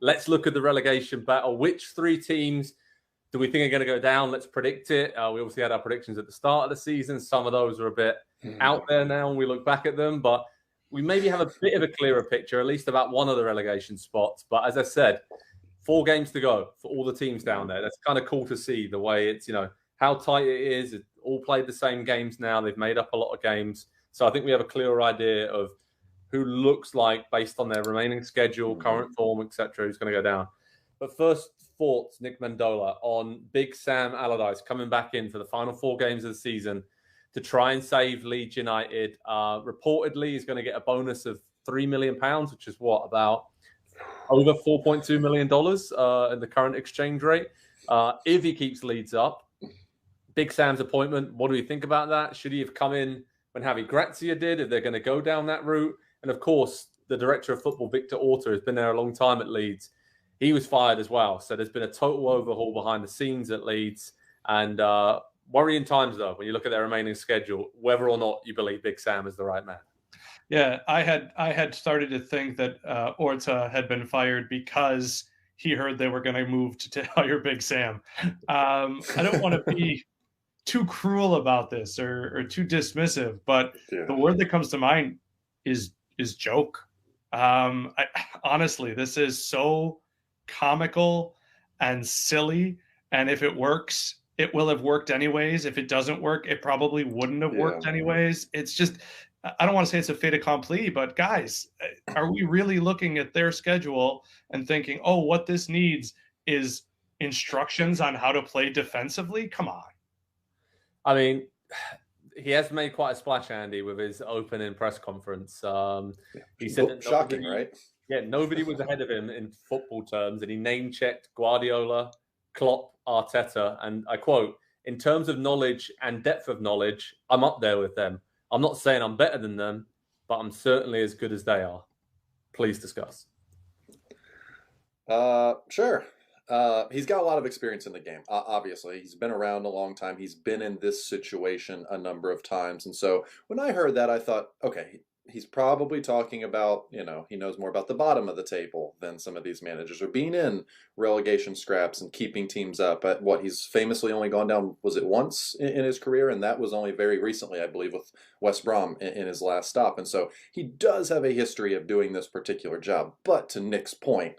let's look at the relegation battle. Which three teams do we think are going to go down? Let's predict it. We obviously had our predictions at the start of the season. Some of those are a bit out there now when we look back at them, but we maybe have a bit of a clearer picture, at least about one of the relegation spots. But as I said, 4 games to go for all the teams down there. That's kind of cool to see the way it's, how tight it is. It's all played the same games now. They've made up a lot of games. So I think we have a clearer idea of who looks like, based on their remaining schedule, current form, etc., who's going to go down. But first thoughts, Nick Mendola, on Big Sam Allardyce coming back in for the final 4 games of the season to try and save Leeds United. Reportedly, he's going to get a bonus of £3 million, which is about over $4.2 million in the current exchange rate. If he keeps Leeds up, Big Sam's appointment, what do we think about that? Should he have come in when Javi Grazia did, if they're going to go down that route? And of course, the director of football, Victor Orta, has been there a long time at Leeds. He was fired as well. So there's been a total overhaul behind the scenes at Leeds. And worrying times, though, when you look at their remaining schedule, whether or not you believe Big Sam is the right man. Yeah, I had started to think that Orta had been fired because he heard they were going to move to hire Big Sam. I don't want to be too cruel about this or too dismissive, but the word that comes to mind is joke. Honestly, this is so comical and silly, and if it works, it will have worked anyways. If it doesn't work, it probably wouldn't have worked anyways. It's just, I don't want to say it's a fait accompli, but guys, are we really looking at their schedule and thinking, oh, what this needs is instructions on how to play defensively? Come on. I mean, he has made quite a splash, Andy, with his opening press conference. He said that shocking, right? Yeah, nobody was ahead of him in football terms, and he name-checked Guardiola, Klopp, Arteta, and I quote, "In terms of knowledge and depth of knowledge, I'm up there with them. I'm not saying I'm better than them, but I'm certainly as good as they are. Please discuss." Sure. He's got a lot of experience in the game. Obviously, he's been around a long time. He's been in this situation a number of times. And so when I heard that, I thought, okay, he's probably talking about, he knows more about the bottom of the table than some of these managers, or being in relegation scraps and keeping teams up. At what he's famously only gone down, was it once in his career? And that was only very recently, I believe, with West Brom in his last stop. And so he does have a history of doing this particular job. But to Nick's point,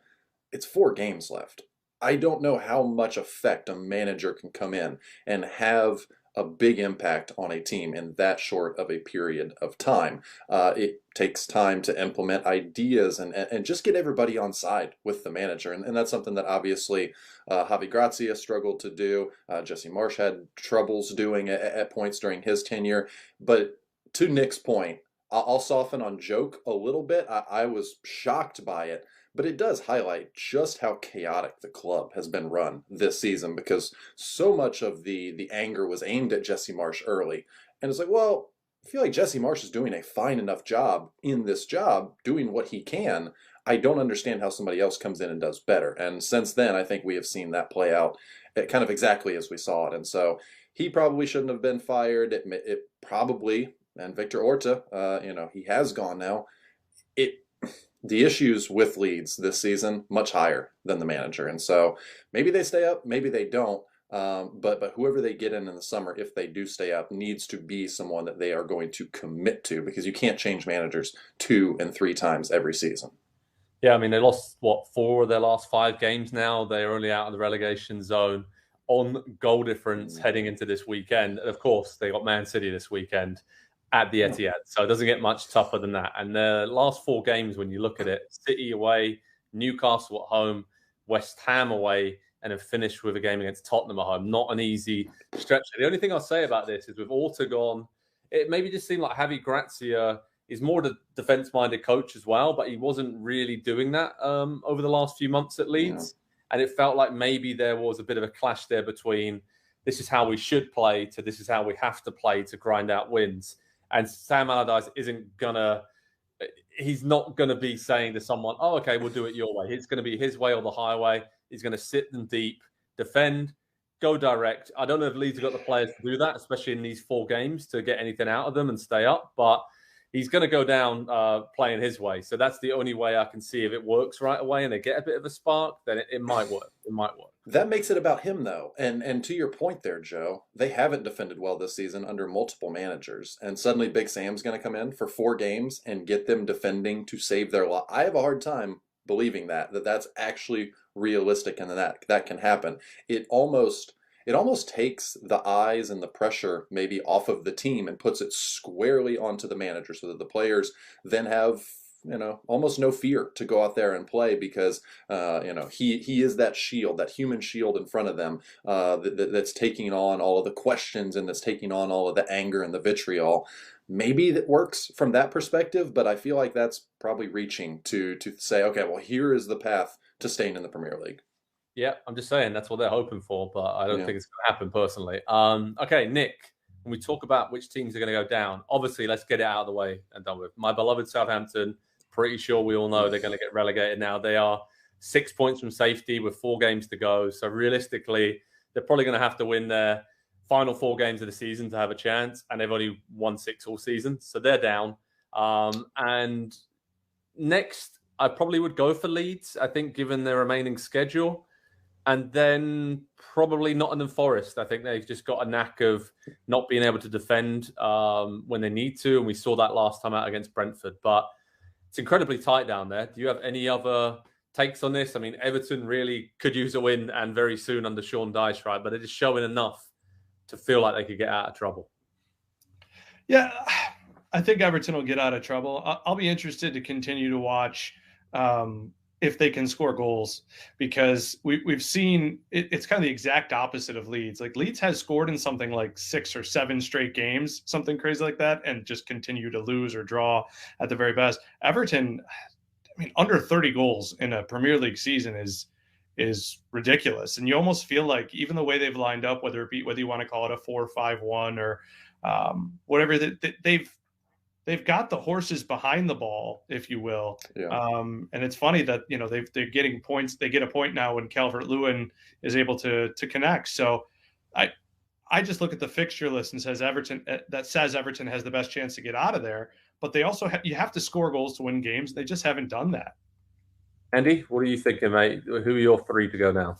it's 4 games left. I don't know how much effect a manager can come in and have a big impact on a team in that short of a period of time. It takes time to implement ideas and just get everybody on side with the manager. And that's something that obviously Javi Grazia struggled to do. Jesse Marsch had troubles doing at points during his tenure. But to Nick's point, I'll soften on joke a little bit. I was shocked by it. But it does highlight just how chaotic the club has been run this season, because so much of the anger was aimed at Jesse Marsch early. And it's like, well, I feel like Jesse Marsch is doing a fine enough job in this job, doing what he can. I don't understand how somebody else comes in and does better. And since then, I think we have seen that play out kind of exactly as we saw it. And so he probably shouldn't have been fired. It probably, and Victor Orta, he has gone now. The issues with Leeds this season, much higher than the manager. And so maybe they stay up, maybe they don't. But whoever they get in the summer, if they do stay up, needs to be someone that they are going to commit to, because you can't change managers 2 and 3 times every season. Yeah, I mean, they lost, 4 of their last 5 games now. They're only out of the relegation zone on goal difference heading into this weekend. And of course, they got Man City this weekend at the Etihad. So it doesn't get much tougher than that. And the last 4 games, when you look at it, City away, Newcastle at home, West Ham away, and have finished with a game against Tottenham at home. Not an easy stretch. The only thing I'll say about this is with Orta gone, it maybe just seemed like Javi Grazia is more the defence-minded coach as well, but he wasn't really doing that over the last few months at Leeds. Yeah. And it felt like maybe there was a bit of a clash there between this is how we should play to this is how we have to play to grind out wins. And Sam Allardyce he's not going to be saying to someone, oh, okay, we'll do it your way. It's going to be his way or the highway. He's going to sit them deep, defend, go direct. I don't know if Leeds have got the players to do that, especially in these 4 games, to get anything out of them and stay up. But he's going to go down playing his way. So that's the only way I can see if it works right away and they get a bit of a spark, then it might work. It might work. That makes it about him, though. And to your point there, Joe, they haven't defended well this season under multiple managers. And suddenly Big Sam's going to come in for 4 games and get them defending to save their life. I have a hard time believing that's actually realistic and that can happen. It almost takes the eyes and the pressure maybe off of the team and puts it squarely onto the manager so that the players then have, almost no fear to go out there and play because, he is that shield, that human shield in front of them that's taking on all of the questions and that's taking on all of the anger and the vitriol. Maybe that works from that perspective, but I feel like that's probably reaching to say, okay, well, here is the path to staying in the Premier League. Yeah, I'm just saying that's what they're hoping for, but I don't think it's going to happen personally. Okay, Nick, when we talk about which teams are going to go down, obviously let's get it out of the way and done with. My beloved Southampton, pretty sure we all know they're going to get relegated now. They are 6 points from safety with 4 games to go. So realistically, they're probably going to have to win their final 4 games of the season to have a chance, and they've only won 6 all season, so they're down. And next, I probably would go for Leeds, I think, given their remaining schedule. And then probably Nottingham Forest. I think they've just got a knack of not being able to defend when they need to. And we saw that last time out against Brentford. But it's incredibly tight down there. Do you have any other takes on this? I mean, Everton really could use a win and very soon under Sean Dyche, right? But they're just showing enough to feel like they could get out of trouble. Yeah, I think Everton will get out of trouble. I'll be interested to continue to watch if they can score goals, because we've seen it's kind of the exact opposite of Leeds. Like Leeds has scored in something like 6 or 7 straight games, something crazy like that, and just continue to lose or draw at the very best. Everton, I mean, under 30 goals in a Premier League season is ridiculous. And you almost feel like even the way they've lined up, whether you want to call it a 4-5-1 or whatever, they've got the horses behind the ball, if you will. Yeah. And it's funny that, they're getting points. They get a point now when Calvert-Lewin is able to connect. So I just look at the fixture list and says Everton has the best chance to get out of there, but they also you have to score goals to win games. They just haven't done that. Andy, what are you thinking, mate? Who are your 3 to go now?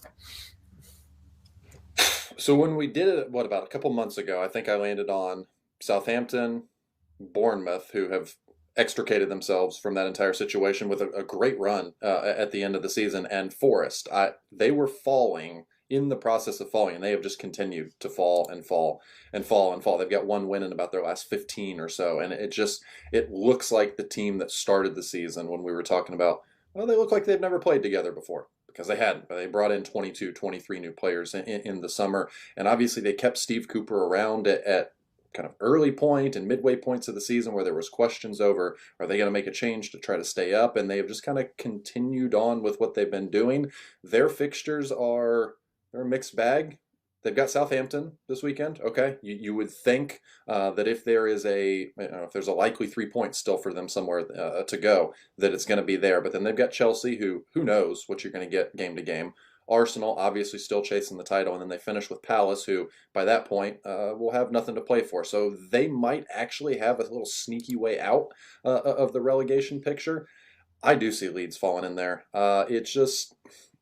So when we did it, about a couple months ago, I think I landed on Southampton, Bournemouth, who have extricated themselves from that entire situation with a great run at the end of the season, and Forest. They were falling in the process of falling, and they have just continued to fall and fall and fall and fall. They've got 1 win in about their last 15 or so, and it looks like the team that started the season when we were talking about, well, they look like they've never played together before, because they hadn't. But they brought in 22, 23 new players in the summer, and obviously they kept Steve Cooper around at kind of early point and midway points of the season where there was questions over, are they going to make a change to try to stay up? And they have just kind of continued on with what they've been doing. Their fixtures they're a mixed bag. They've got Southampton this weekend. Okay, you would think that if there is if there's a likely 3 points still for them somewhere to go, that it's going to be there. But then they've got Chelsea, who knows what you're going to get game to game. Arsenal, obviously still chasing the title, and then they finish with Palace, who by that point will have nothing to play for. So they might actually have a little sneaky way out of the relegation picture. I do see Leeds falling in there. It's just,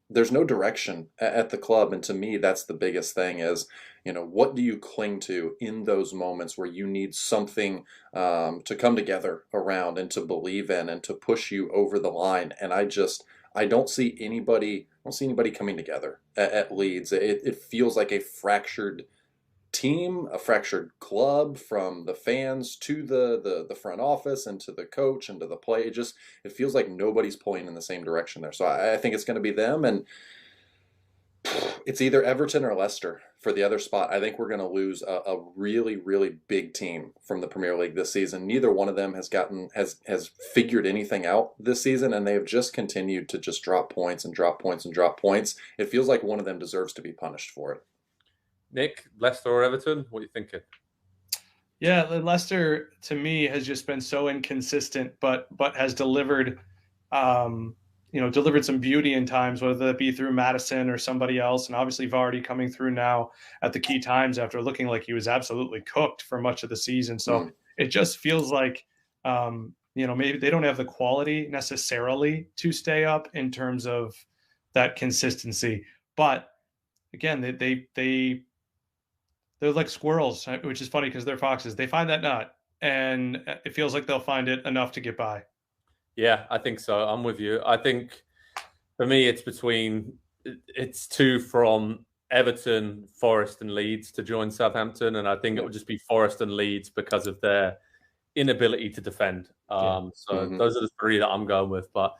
there's no direction at the club, and to me, that's the biggest thing is, what do you cling to in those moments where you need something to come together around and to believe in and to push you over the line? And I don't see anybody coming together at Leeds. It feels like a fractured team, a fractured club, from the fans to the front office and to the coach and to the play. It feels like nobody's pulling in the same direction there. So I think it's going to be them, and it's either Everton or Leicester for the other spot. I think we're going to lose a really, really big team from the Premier League this season. Neither one of them has figured anything out this season, and they have just continued to just drop points and drop points and drop points. It feels like one of them deserves to be punished for it. Nick, Leicester or Everton? What are you thinking? Yeah, Leicester to me has just been so inconsistent, but has delivered. Delivered some beauty in times, whether that be through Maddison or somebody else. And obviously Vardy coming through now at the key times after looking like he was absolutely cooked for much of the season. So it just feels like Maybe they don't have the quality necessarily to stay up in terms of that consistency. But again, they're like squirrels, which is funny because they're foxes. They find that nut, and it feels like they'll find it enough to get by. Yeah, I think so. I'm with you. I think for me, it's two from Everton, Forest, and Leeds to join Southampton, and I think it would just be Forest and Leeds because of their inability to defend. Those are the three that I'm going with. But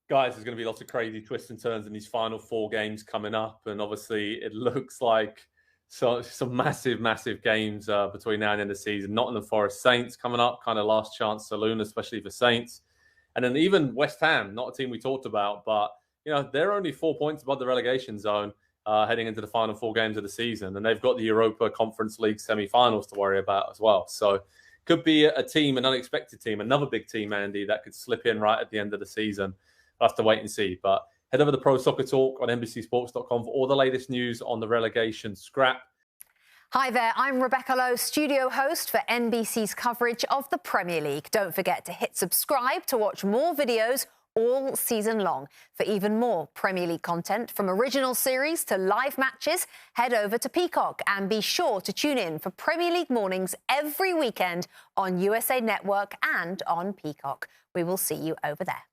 guys, there's going to be lots of crazy twists and turns in these final 4 games coming up, and obviously it looks like some massive games between now and the end of the season. Nottingham Forest Saints coming up, kind of last chance saloon, especially for Saints, and then even West Ham, not a team we talked about, but they're only 4 points above the relegation zone heading into the final 4 games of the season, and they've got the Europa Conference League semi-finals to worry about as well. So could be a team, an unexpected team, another big team, Andy, that could slip in right at the end of the season. We'll have to wait and see. But head over to Pro Soccer Talk on NBCSports.com for all the latest news on the relegation scrap. Hi there, I'm Rebecca Lowe, studio host for NBC's coverage of the Premier League. Don't forget to hit subscribe to watch more videos all season long. For even more Premier League content, from original series to live matches, head over to Peacock and be sure to tune in for Premier League mornings every weekend on USA Network and on Peacock. We will see you over there.